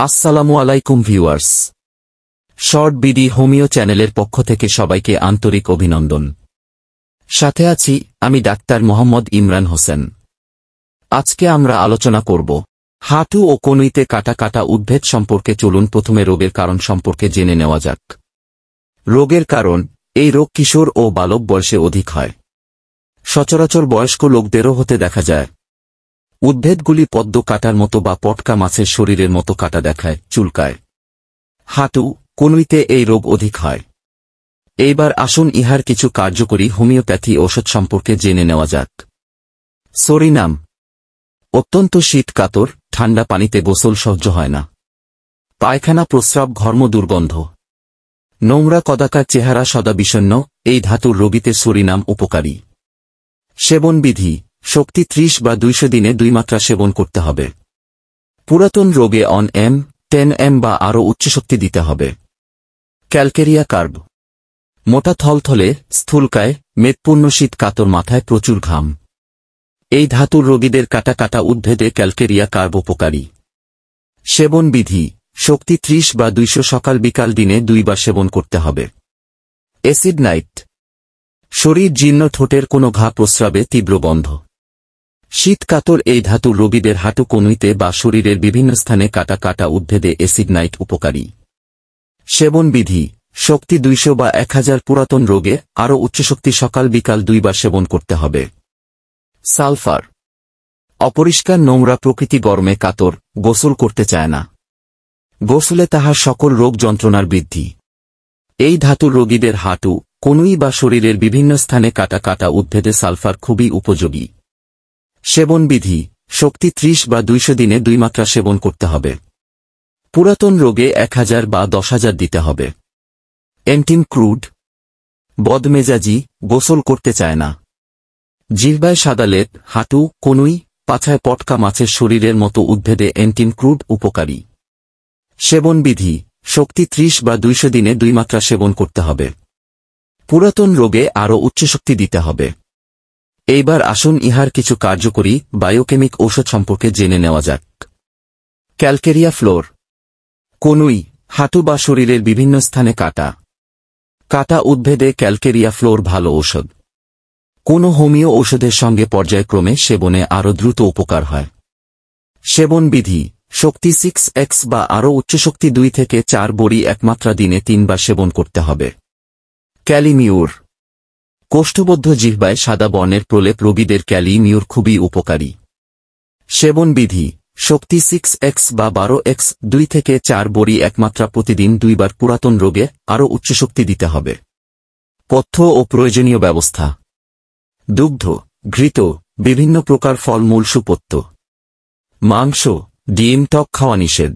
আসসালামু আলাইকুম viewers, short BD homeo চ্যানেলের পক্ষ থেকে সবাইকে আন্তরিক অভিনন্দন। সাথে আছি আমি ডাক্তার মোহাম্মদ ইমরান হোসেন। আজকে আমরা আলোচনা করব হাঁটু ও কনুইতে কাটা কাটা উদ্ভিদ সম্পর্কে। চলুন প্রথমে রোগের কারণ সম্পর্কে জেনে নেওয়া যাক। রোগের কারণ: এই রোগ কিশোর ও বালক বয়সে অধিক হয়। সচরাচর বয়স্ক লোকদেরও হতে দেখা যায়। উদ্ভিদগুলি পদ্ম কাটার মতো বা পটকা মাছের শরীরের মতো কাটা দেখায়, চুলকায়। হাঁটু, কনুইতে এই রোগ অধিক হয়। এইবার আসুন ইহার কিছু কার্যকরী হোমিওপ্যাথি ঔষধ সম্পর্কে জেনে নেওয়া যাক। সরিনাম: অত্যন্ত শীত কাতর, ঠান্ডা পানিতে গোসল সহ্য হয় না। পায়খানা প্রস্রাব ঘর্ম দুর্গন্ধ। নোংরা কদাকার চেহারা সদা বিষণ্ণ, এই ধাতুর রোগীতে সরিনাম উপকারী। সেবনবিধি: শক্তি 30 বা 200 দিনে 2 মাত্রা সেবন করতে হবে। পুরাতন রোগে 1 m, 10 m বা আরও উচ্চশক্তি দিতে হবে। ক্যালকেরিয়া কার্ব: মোটা থলথলে, স্থূলকায়, মেদপূর্ণ শীত কাতর, মাথায় প্রচুর ঘাম। এই ধাতুর রোগীদের কাটা কাটা উদ্ভিদে ক্যালকেরিয়া কার্ব উপকারী। সেবনবিধি: শক্তি 30 বা 200 সকাল বিকাল দিনে 2 বার সেবন করতে হবে। অ্যাসিড নাইট: শরীর জীর্ণ, ঠোঁটের কোনো ঘা, প্রস্রাবে তীব্র বন্ধ। শীত কাতর এই ধাতুর রোগীদের হাঁটু, কনুইতে বা শরীরের বিভিন্ন স্থানে কাটা কাটা উদ্ভিদে অ্যাসিড নাইট উপকারী। সেবনবিধি: শক্তি 200 বা 1000 পুরাতন রোগে আরও উচ্চশক্তি সকাল বিকাল 2 বার সেবন করতে হবে। সালফার: অপরিষ্কার নোংরা প্রকৃতি, গরমে কাতর, গোসল করতে চায় না। গোসলে তাহার সকল রোগ যন্ত্রণার বৃদ্ধি। এই ধাতুর রোগীদের হাঁটু, কনুই বা শরীরের বিভিন্ন স্থানে কাটা কাটা উদ্ভিদে সালফার খুবই উপযোগী। সেবনবিধি: শক্তি 30 বা 200 দিনে 2 মাত্রা সেবন করতে হবে। পুরাতন রোগে 1000 বা 10,000 দিতে হবে। এন্টিন ক্রুড: বদমেজাজি, গোসল করতে চায় না। জিহ্বায় সাদা লেপ, হাঁটু, কনুই, পাছায় পটকা মাছের শরীরের মতো উদ্ভিদে এন্টিন ক্রুড উপকারী। সেবনবিধি: শক্তি 30 বা 200 দিনে 2 মাত্রা সেবন করতে হবে। পুরাতন রোগে আরও উচ্চশক্তি দিতে হবে। এইবার আসুন ইহার কিছু কার্যকরী বায়োকেমিক ঔষধ সম্পর্কে জেনে নেওয়া যাক। ক্যালকেরিয়া ফ্লোর: কনুই, হাঁটু বা শরীরের বিভিন্ন স্থানে কাটা কাটা উদ্ভিদে ক্যালকেরিয়া ফ্লোর ভালো ঔষধ। কোনো হোমিও ঔষধের সঙ্গে পর্যায়ক্রমে সেবনে আরও দ্রুত উপকার হয়। সেবনবিধি: শক্তি 6x বা আরও উচ্চশক্তি 2 থেকে 4 বড়ি 1 মাত্রা দিনে 3 বার সেবন করতে হবে। ক্যালিমিউর: কোষ্ঠবদ্ধ জিহ্বায় সাদা বর্ণের প্রলেপ রোগীদের ক্যালিমিউর খুবই উপকারী। সেবনবিধি: শক্তি 6x বা 12x 2 থেকে 4 বড়ি 1 মাত্রা প্রতিদিন 2 বার। পুরাতন রোগে আরও উচ্চশক্তি দিতে হবে। পথ্য ও প্রয়োজনীয় ব্যবস্থা: দুগ্ধ, ঘৃত, বিভিন্ন প্রকার ফলমূল, সুপত্য, মাংস, ডিম, টক খাওয়া নিষেধ।